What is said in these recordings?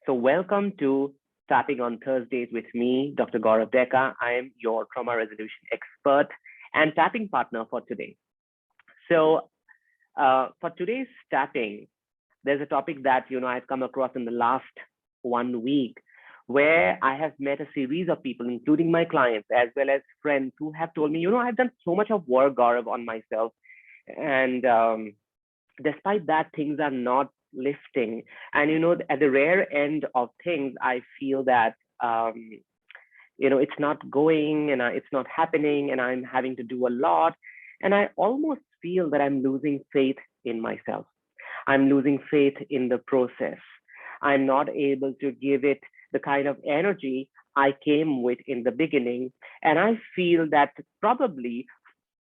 So welcome to Tapping on Thursdays with me, Dr. Gaurav Deka. I am your trauma resolution expert and tapping partner for today. So for today's tapping, there's a topic that I've come across in the last 1 week, where I have met a series of people, including my clients as well as friends, who have told me, I've done so much of work, Gaurav, on myself, and despite that, things are not lifting. And at the rare end of things, I feel that it's not going, and it's not happening, and I'm having to do a lot, and I almost feel that I'm losing faith in myself. I'm losing faith in the process. I'm not able to give it the kind of energy I came with in the beginning. And I feel that probably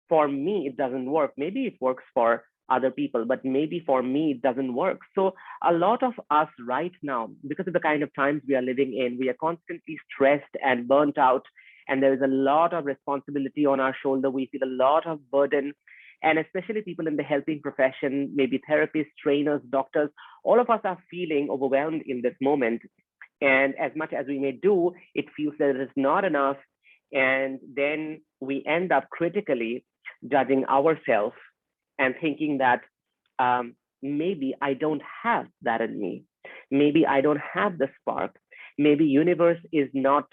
for me, it doesn't work. Maybe it works for other people, but maybe for me, it doesn't work. So a lot of us right now, because of the kind of times we are living in, we are constantly stressed and burnt out. And there is a lot of responsibility on our shoulder. We feel a lot of burden. And especially people in the helping profession, maybe therapists, trainers, doctors, all of us are feeling overwhelmed in this moment. And as much as we may do, it feels that it is not enough. And then we end up critically judging ourselves and thinking that maybe I don't have that in me. Maybe I don't have the spark. Maybe universe is not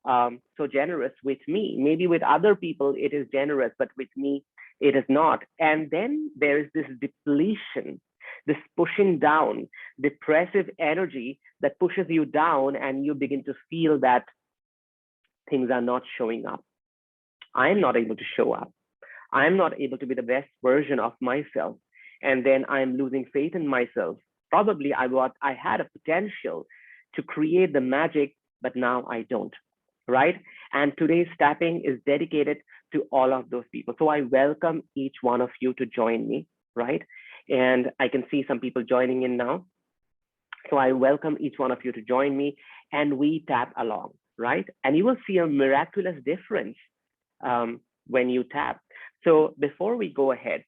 so generous with me. Maybe with other people it is generous, but with me it is not. And then there is this depletion, this pushing down, depressive energy that pushes you down, and you begin to feel that things are not showing up. I'm not able to show up. I'm not able to be the best version of myself. And then I'm losing faith in myself. Probably I had a potential to create the magic, but now I don't, right? And today's tapping is dedicated to all of those people. So I welcome each one of you to join me, right? And I can see some people joining in now. So I welcome each one of you to join me, and we tap along, right? And you will see a miraculous difference when you tap. So before we go ahead,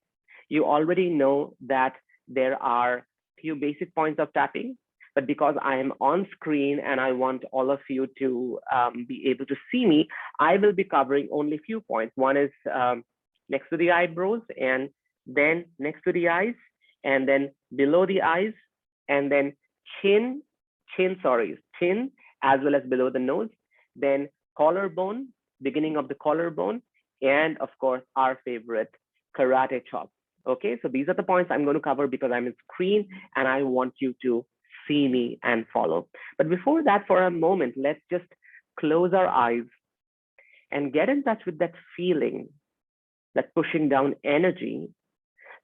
you already know that there are a few basic points of tapping, but because I am on screen and I want all of you to be able to see me, I will be covering only a few points. One is next to the eyebrows, and then next to the eyes, and then below the eyes, and then chin as well as below the nose, then collarbone, beginning of the collarbone, and of course our favorite, karate chop. Okay, so these are the points I'm going to cover because I'm on screen and I want you to see me and follow. But before that, for a moment, let's just close our eyes and get in touch with that feeling, that pushing down energy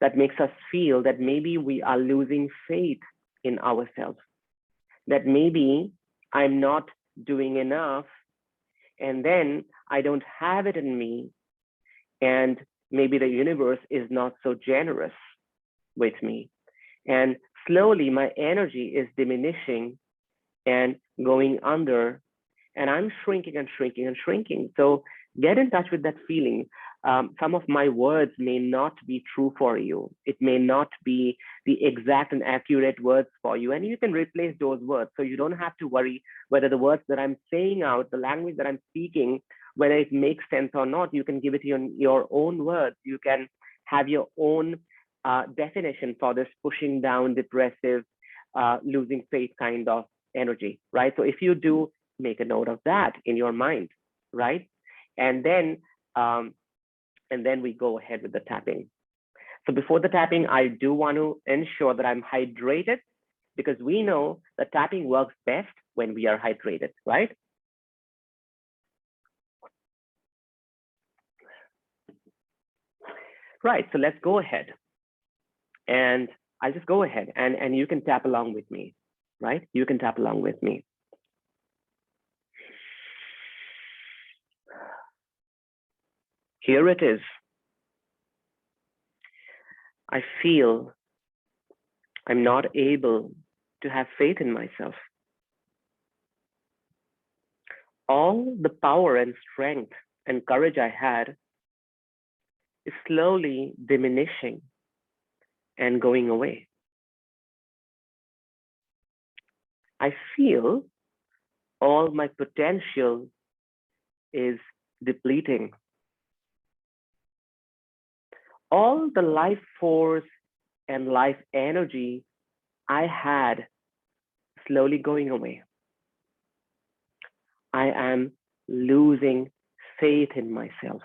that makes us feel that maybe we are losing faith in ourselves, that maybe I'm not doing enough, and then I don't have it in me, and maybe the universe is not so generous with me. And slowly my energy is diminishing and going under, and I'm shrinking and shrinking and shrinking. So get in touch with that feeling. Some of my words may not be true for you. It may not be the exact and accurate words for you, and you can replace those words. So you don't have to worry whether the words that I'm saying out, the language that I'm speaking, whether it makes sense or not. You can give it your own words. You can have your own definition for this pushing down, depressive, losing faith kind of energy, right? So if you do, make a note of that in your mind, right? And then we go ahead with the tapping. So before the tapping, I do want to ensure that I'm hydrated, because we know that tapping works best when we are hydrated, right? Right, so let's go ahead. And I'll just go ahead and you can tap along with me, right? You can tap along with me. Here it is. I feel I'm not able to have faith in myself. All the power and strength and courage I had is slowly diminishing and going away. I feel all my potential is depleting. All the life force and life energy I had slowly going away. I am losing faith in myself.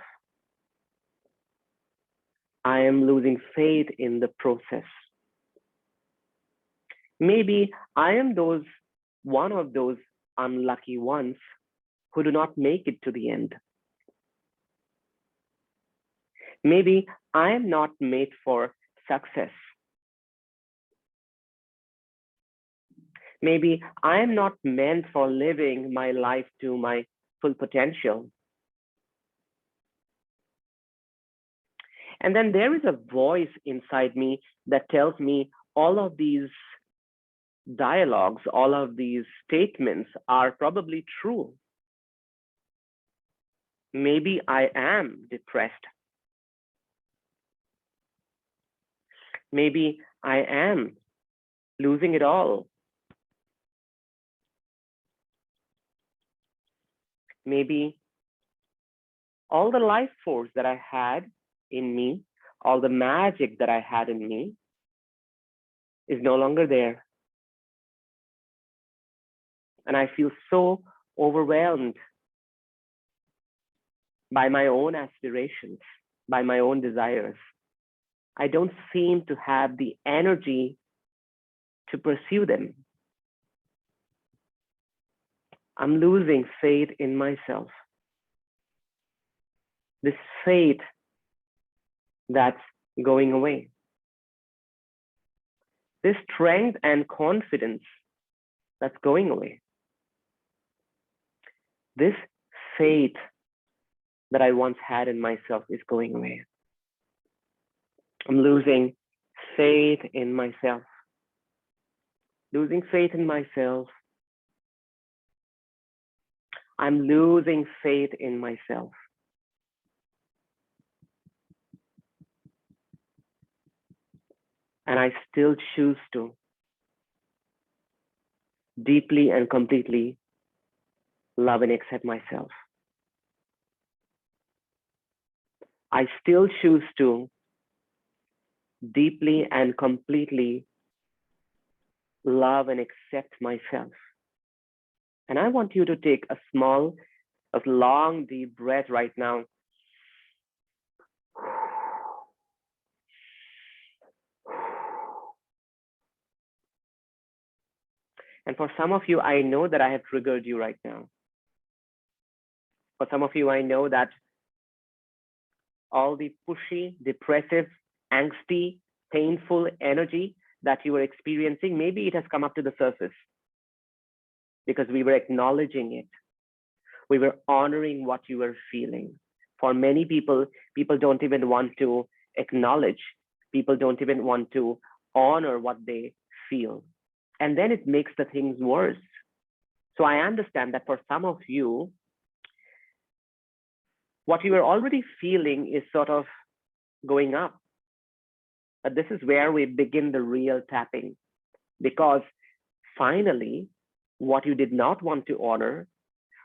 I am losing faith in the process. Maybe I am one of those unlucky ones who do not make it to the end. Maybe I am not made for success. Maybe I am not meant for living my life to my full potential. And then there is a voice inside me that tells me all of these dialogues, all of these statements are probably true. Maybe I am depressed. Maybe I am losing it all. Maybe all the life force that I had in me, all the magic that I had in me is no longer there. And I feel so overwhelmed by my own aspirations, by my own desires. I don't seem to have the energy to pursue them. I'm losing faith in myself. This faith that's going away. This strength and confidence that's going away. This faith that I once had in myself is going away. I'm losing faith in myself. Losing faith in myself. I'm losing faith in myself. And I still choose to deeply and completely love and accept myself. I still choose to deeply and completely love and accept myself. And I want you to take a long, deep breath right now. And for some of you, I know that I have triggered you right now. For some of you, I know that all the pushy, depressive, angsty, painful energy that you were experiencing, maybe it has come up to the surface because we were acknowledging it. We were honoring what you were feeling. For many people, people don't even want to acknowledge. People don't even want to honor what they feel. And then it makes the things worse. So I understand that for some of you, what you are already feeling is sort of going up. But this is where we begin the real tapping, because finally, what you did not want to honor,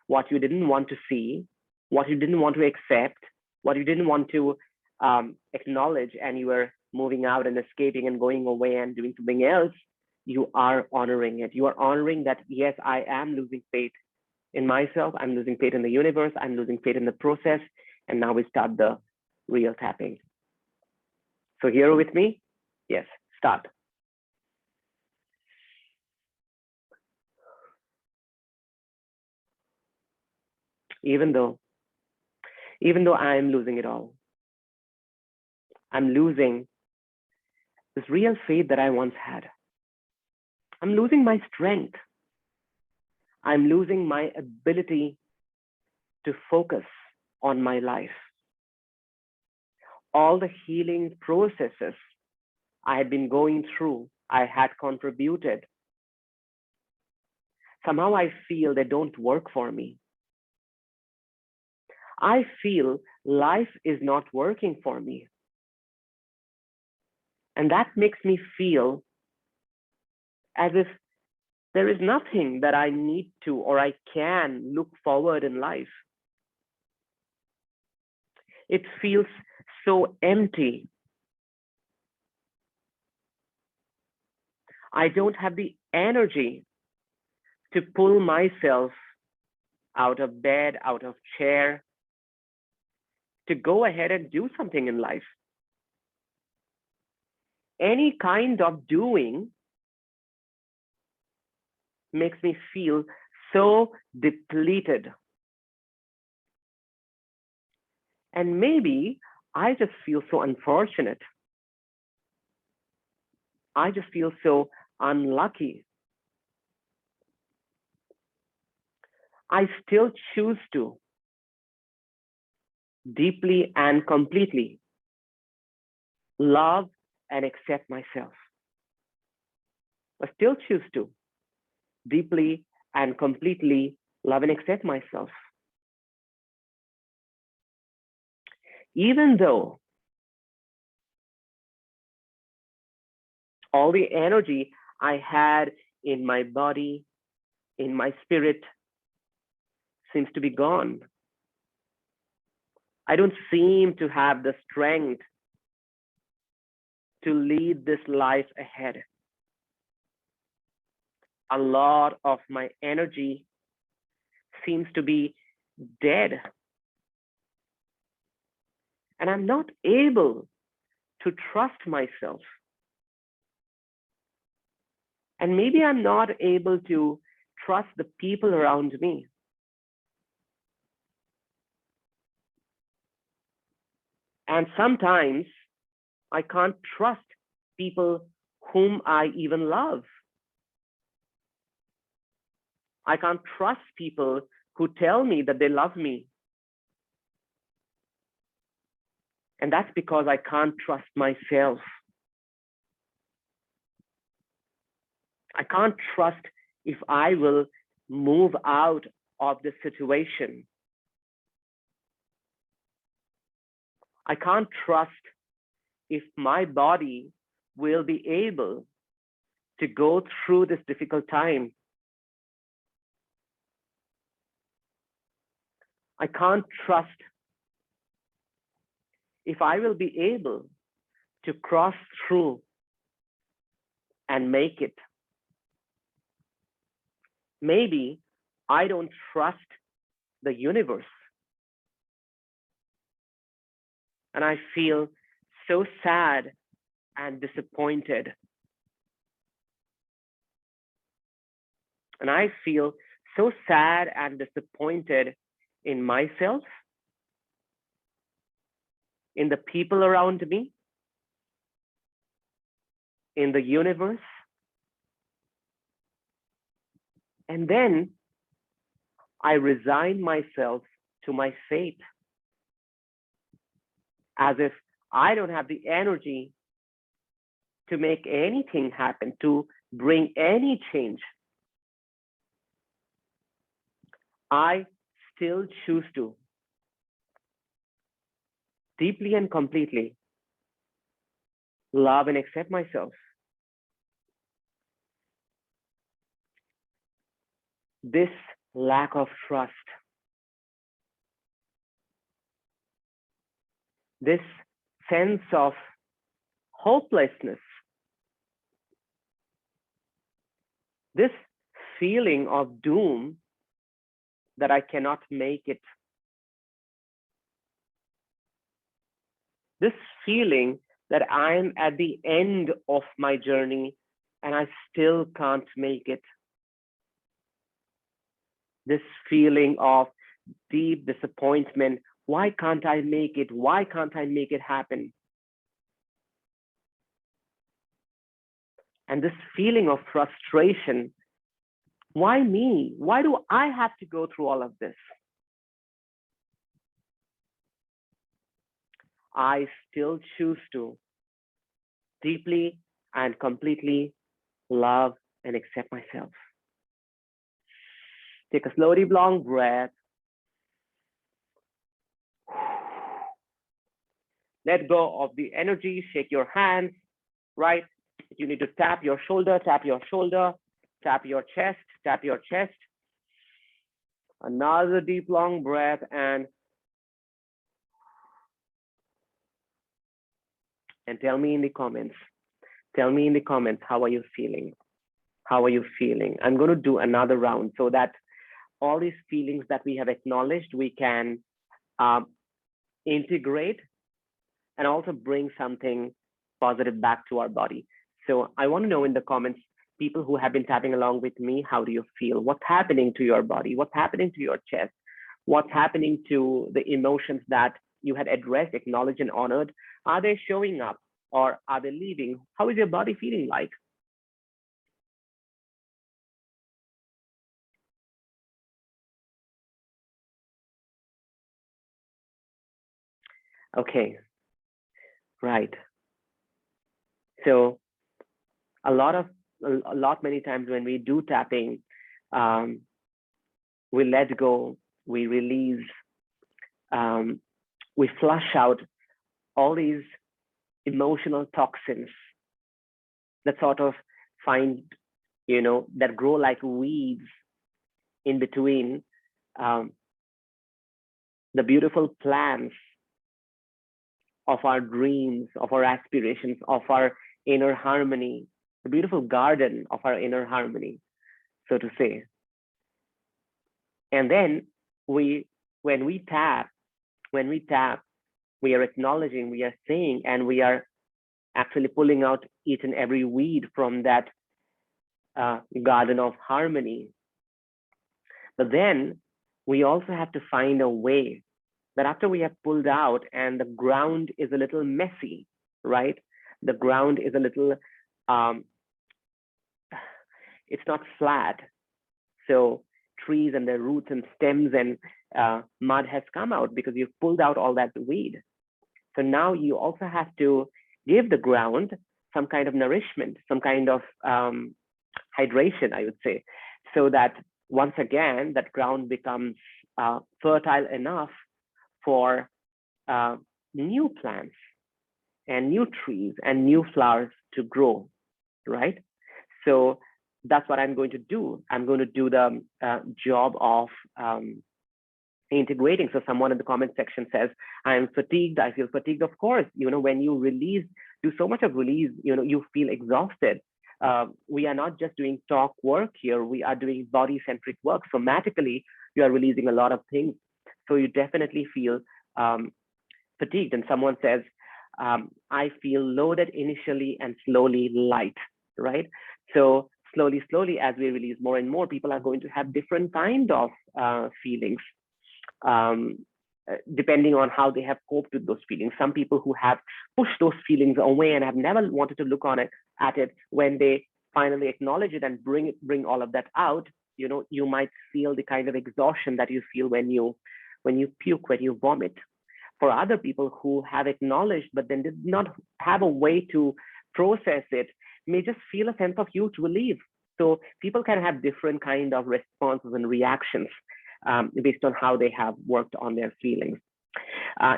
what you didn't want to see, what you didn't want to accept, what you didn't want to acknowledge, and you were moving out and escaping and going away and doing something else, you are honoring it. You are honoring that, yes, I am losing faith in myself. I'm losing faith in the universe. I'm losing faith in the process. And now we start the real tapping. So here with me? Yes, start. Even though I'm losing it all, I'm losing this real faith that I once had. I'm losing my strength. I'm losing my ability to focus on my life. All the healing processes I had been going through, I had contributed. Somehow I feel they don't work for me. I feel life is not working for me. And that makes me feel as if There is nothing that I need to or I can look forward in life. It feels so empty. I don't have the energy to pull myself out of bed, out of chair, to go ahead and do something in life. Any kind of doing makes me feel so depleted. And maybe I just feel so unfortunate. I just feel so unlucky. I still choose to deeply and completely love and accept myself. I still choose to deeply and completely love and accept myself. Even though all the energy I had in my body, in my spirit, seems to be gone. I don't seem to have the strength to lead this life ahead. A lot of my energy seems to be dead. And I'm not able to trust myself. And maybe I'm not able to trust the people around me. And sometimes I can't trust people whom I even love. I can't trust people who tell me that they love me. And that's because I can't trust myself. I can't trust if I will move out of the situation. I can't trust if my body will be able to go through this difficult time. I can't trust if I will be able to cross through and make it. Maybe I don't trust the universe. And I feel so sad and disappointed. And I feel so sad and disappointed in myself, in the people around me, in the universe. And then I resign myself to my fate as if I don't have the energy to make anything happen, to bring any change. I still choose to deeply and completely love and accept myself. This lack of trust, this sense of hopelessness, this feeling of doom that I cannot make it, this feeling that I'm at the end of my journey and I still can't make it, this feeling of deep disappointment. Why can't I make it? Why can't I make it happen? And this feeling of frustration. Why me? Why do I have to go through all of this? I still choose to deeply and completely love and accept myself. Take a slow, deep, long breath. Let go of the energy, shake your hands, right? If you need to tap your shoulder, Tap your chest, tap your chest. Another deep, long breath, and tell me in the comments. Tell me in the comments, how are you feeling? How are you feeling? I'm going to do another round so that all these feelings that we have acknowledged, we can integrate and also bring something positive back to our body. So I want to know in the comments, people who have been tapping along with me, how do you feel? What's happening to your body? What's happening to your chest? What's happening to the emotions that you had addressed, acknowledged, and honored? Are they showing up or are they leaving? How is your body feeling like? Okay, right. So a lot many times when we do tapping, um, we let go, we release, um, we flush out all these emotional toxins that sort of find, that grow like weeds in between um, the beautiful plants of our dreams, of our aspirations, of our inner harmony, the beautiful garden of our inner harmony, so to say. And then we, when we tap, we are acknowledging, we are saying, and we are actually pulling out each and every weed from that garden of harmony. But then we also have to find a way that after we have pulled out and the ground is a little messy, right? The ground is a little, it's not flat. So trees and their roots and stems and mud has come out because you've pulled out all that weed. So now you also have to give the ground some kind of nourishment, some kind of hydration, I would say, so that once again, that ground becomes fertile enough for new plants and new trees and new flowers to grow, right? So that's what I'm going to do. I'm going to do the job of integrating. So someone in the comment section says, I'm fatigued, I feel fatigued. Of course, when you release, do so much of release, you feel exhausted. We are not just doing talk work here, we are doing body-centric work. Somatically, you are releasing a lot of things. So you definitely feel fatigued. And someone says, I feel loaded initially and slowly light, right? So slowly, as we release more and more, people are going to have different kind of feelings, depending on how they have coped with those feelings. Some people who have pushed those feelings away and have never wanted to look at it, when they finally acknowledge it and bring all of that out, you might feel the kind of exhaustion that you feel when you puke, when you vomit. For other people who have acknowledged but then did not have a way to process it, may just feel a sense of huge relief. So people can have different kind of responses and reactions based on how they have worked on their feelings.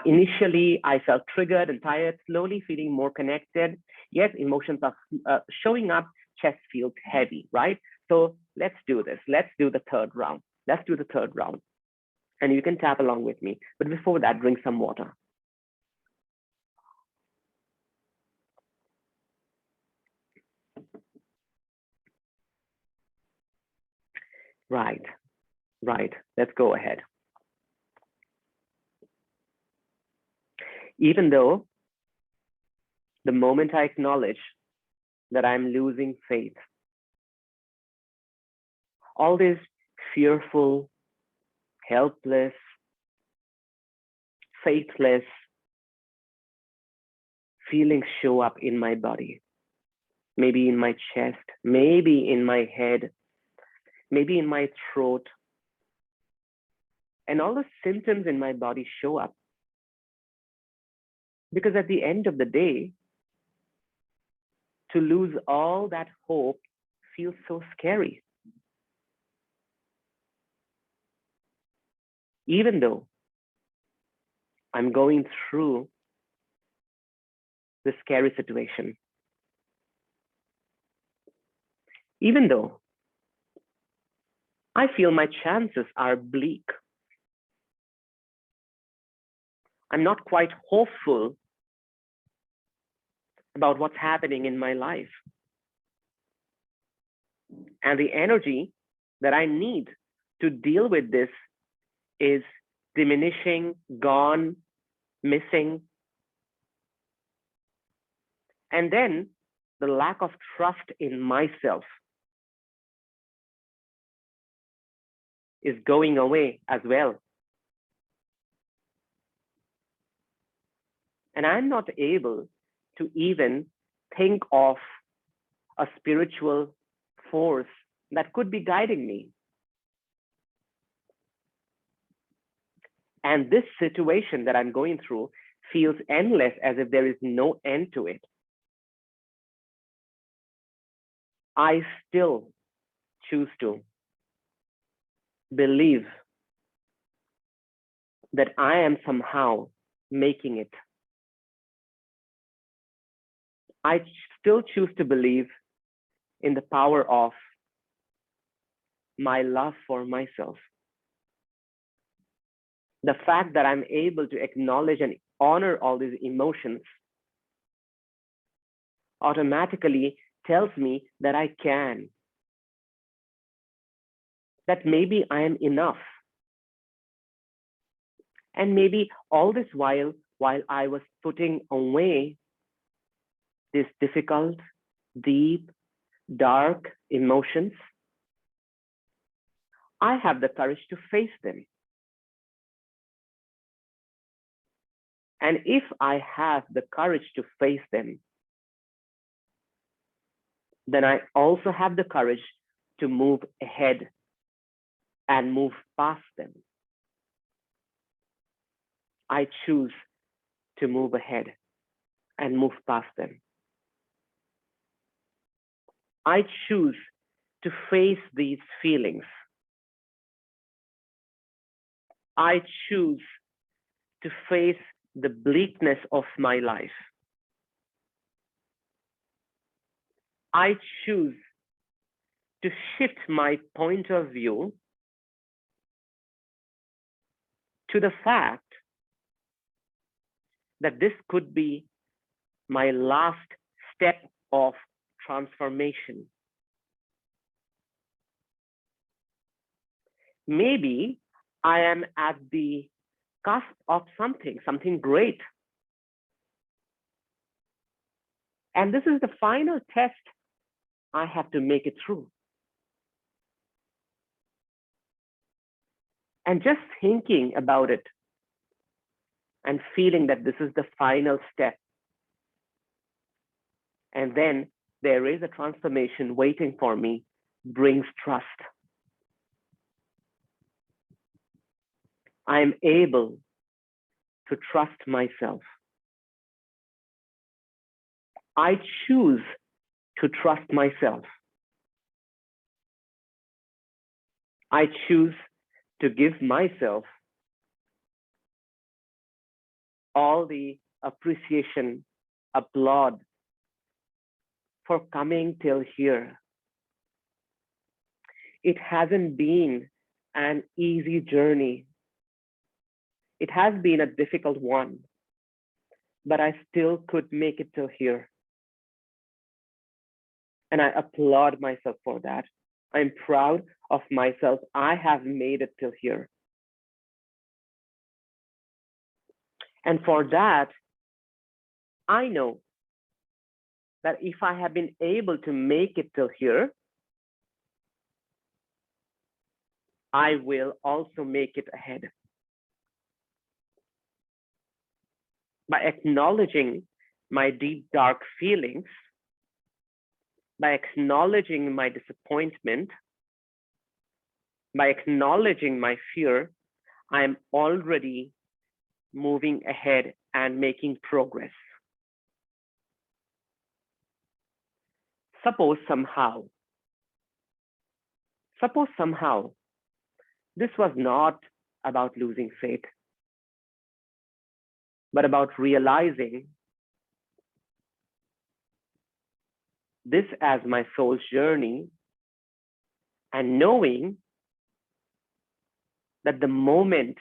Initially, I felt triggered and tired, slowly feeling more connected. Yes, emotions are showing up, chest feels heavy, right? So let's do this. Let's do the third round. And you can tap along with me. But before that, drink some water. Right. Let's go ahead. Even though the moment I acknowledge that I'm losing faith, all this fearful, helpless, faithless feelings show up in my body, maybe in my chest, maybe in my head, maybe in my throat. And all the symptoms in my body show up. Because at the end of the day, to lose all that hope feels so scary. Even though I'm going through the scary situation, even though I feel my chances are bleak. I'm not quite hopeful about what's happening in my life. And the energy that I need to deal with this is diminishing, gone, missing. And then the lack of trust in myself is going away as well. And I'm not able to even think of a spiritual force that could be guiding me. And this situation that I'm going through feels endless, as if there is no end to it. I still choose to believe that I am somehow making it. I still choose to believe in the power of my love for myself. The fact that I'm able to acknowledge and honor all these emotions automatically tells me that I can, that maybe I am enough. And maybe all this while I was putting away these difficult, deep, dark emotions, I have the courage to face them. And if I have the courage to face them, then I also have the courage to move ahead and move past them. I choose to move ahead and move past them. I choose to face these feelings. I choose to face the bleakness of my life. I choose to shift my point of view to the fact that this could be my last step of transformation. Maybe I am at the cusp of something great. And this is the final test I have to make it through. And just thinking about it and feeling that this is the final step. And then there is a transformation waiting for me, brings trust. I'm able to trust myself. I choose to trust myself. I choose to give myself all the appreciation, applaud for coming till here. It hasn't been an easy journey. It has been a difficult one, but I still could make it till here. And I applaud myself for that. I'm proud of myself. I have made it till here. And for that, I know that if I have been able to make it till here, I will also make it ahead. By acknowledging my deep, dark feelings, by acknowledging my disappointment, by acknowledging my fear, I am already moving ahead and making progress. Suppose somehow this was not about losing faith, but about realizing this as my soul's journey and knowing that the moment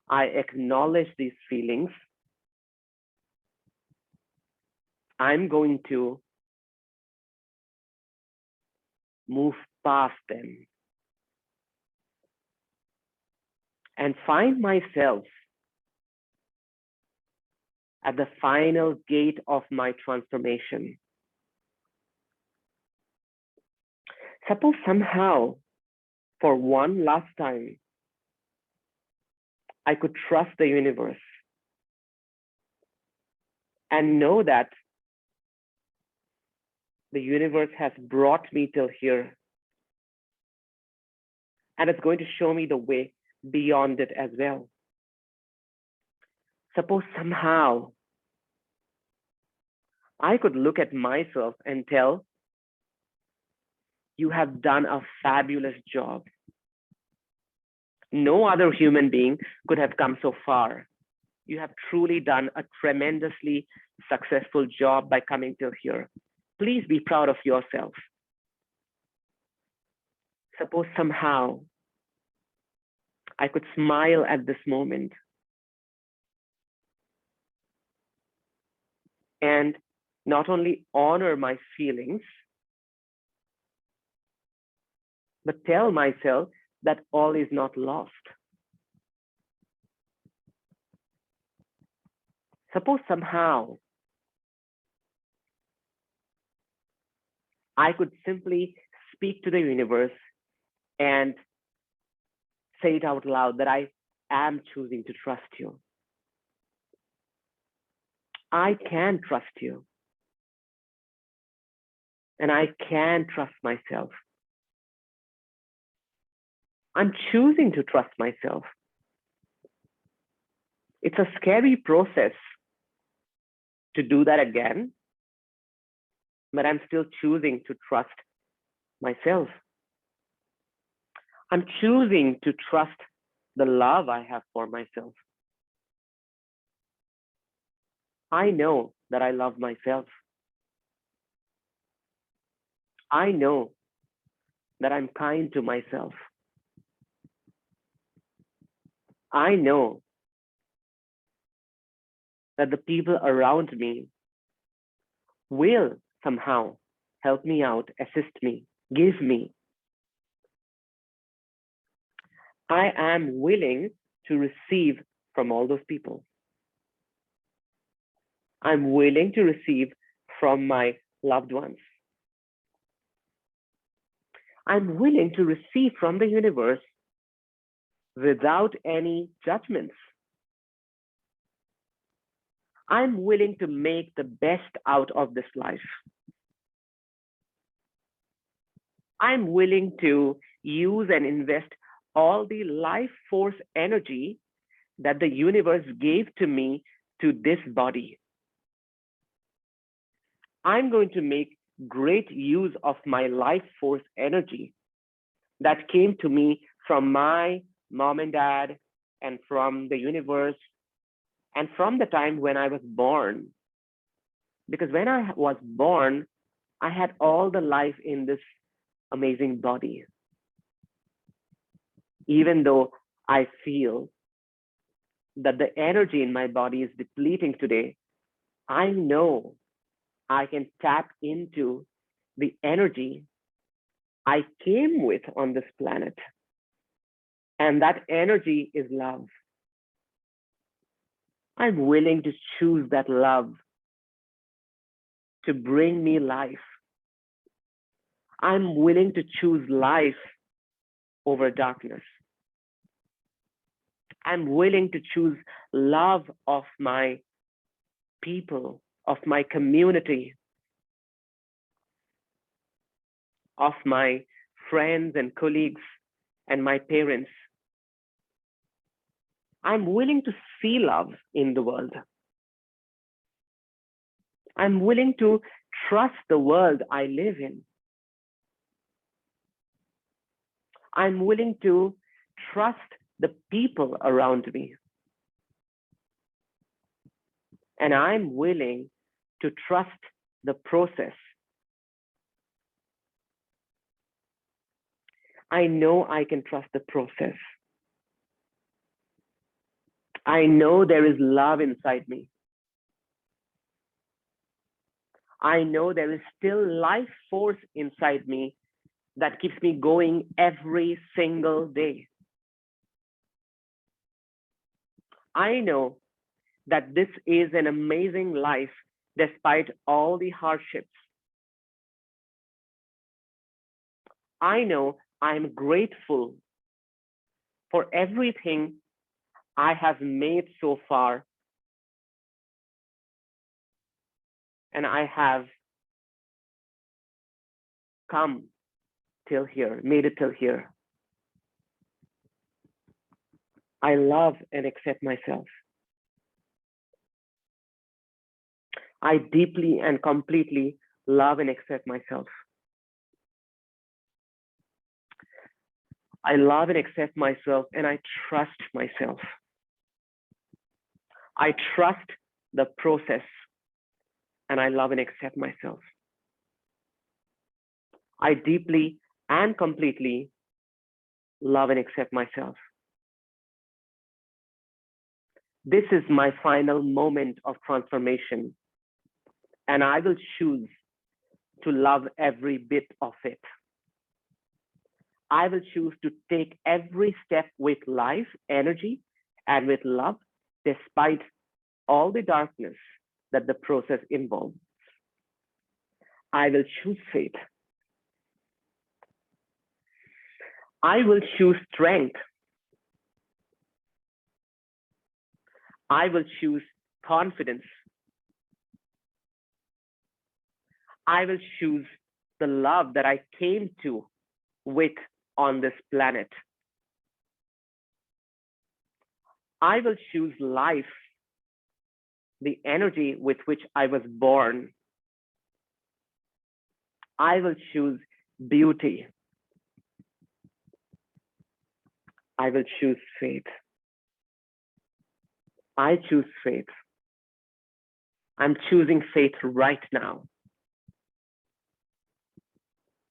I acknowledge these feelings, I'm going to move past them and find myself at the final gate of my transformation. Suppose somehow, for one last time, I could trust the universe and know that the universe has brought me till here and it's going to show me the way beyond it as well. Suppose somehow I could look at myself and tell, you have done a fabulous job. No other human being could have come so far. You have truly done a tremendously successful job by coming till here. Please be proud of yourself. Suppose somehow I could smile at this moment and not only honor my feelings, but tell myself that all is not lost. Suppose somehow I could simply speak to the universe and say it out loud that I am choosing to trust you. I can trust you. And I can trust myself. I'm choosing to trust myself. It's a scary process to do that again, but I'm still choosing to trust myself. I'm choosing to trust the love I have for myself. I know that I love myself. I know that I'm kind to myself. I know that the people around me will somehow help me out, assist me, give me. I am willing to receive from all those people. I'm willing to receive from my loved ones. I'm willing to receive from the universe without any judgments. I'm willing to make the best out of this life. I'm willing to use and invest all the life force energy that the universe gave to me to this body. I'm going to make great use of my life force energy that came to me from my mom and dad and from the universe and from the time when I was born. Because when I was born, I had all the life in this amazing body. Even though I feel that the energy in my body is depleting today, I know I can tap into the energy I came with on this planet. And that energy is love. I'm willing to choose that love to bring me life. I'm willing to choose life over darkness. I'm willing to choose love of my people, of my community, of my friends and colleagues and my parents. I'm willing to see love in the world. I'm willing to trust the world I live in. I'm willing to trust the people around me. And I'm willing to trust the process. I know I can trust the process. I know there is love inside me. I know there is still life force inside me that keeps me going every single day. I know that this is an amazing life despite all the hardships. I know I'm grateful for everything I have made so far, and I have come till here, made it till here. I love and accept myself. I deeply and completely love and accept myself. I love and accept myself, and I trust myself. I trust the process, and I love and accept myself. I deeply and completely love and accept myself. This is my final moment of transformation, and I will choose to love every bit of it. I will choose to take every step with life, energy, and with love, despite all the darkness that the process involves. I will choose faith. I will choose strength. I will choose confidence. I will choose the love that I came to with on this planet. I will choose life, the energy with which I was born. I will choose beauty. I will choose faith. I choose faith. I'm choosing faith right now.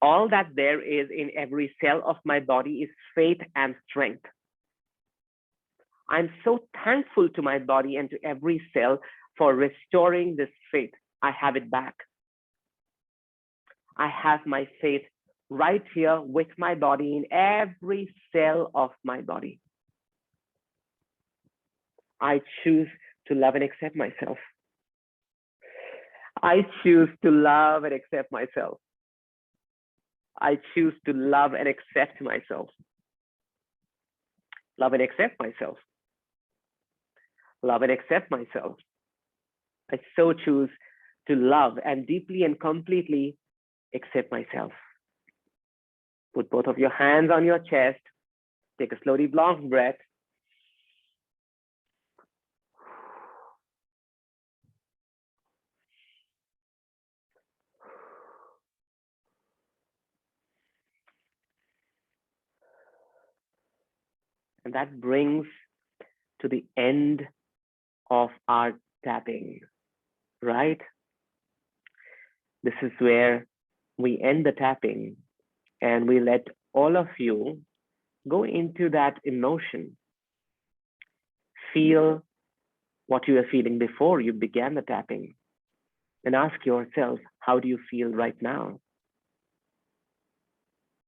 All that there is in every cell of my body is faith and strength. I'm so thankful to my body and to every cell for restoring this faith. I have it back. I have my faith right here with my body in every cell of my body. I choose to love and accept myself. I choose to love and accept myself. I choose to love and accept myself. Love and accept myself. Love and accept myself. I so choose to love and deeply and completely accept myself. Put both of your hands on your chest. Take a slowly long breath. And that brings to the end of our tapping, right? This is where we end the tapping and we let all of you go into that emotion. Feel what you were feeling before you began the tapping and ask yourself, how do you feel right now?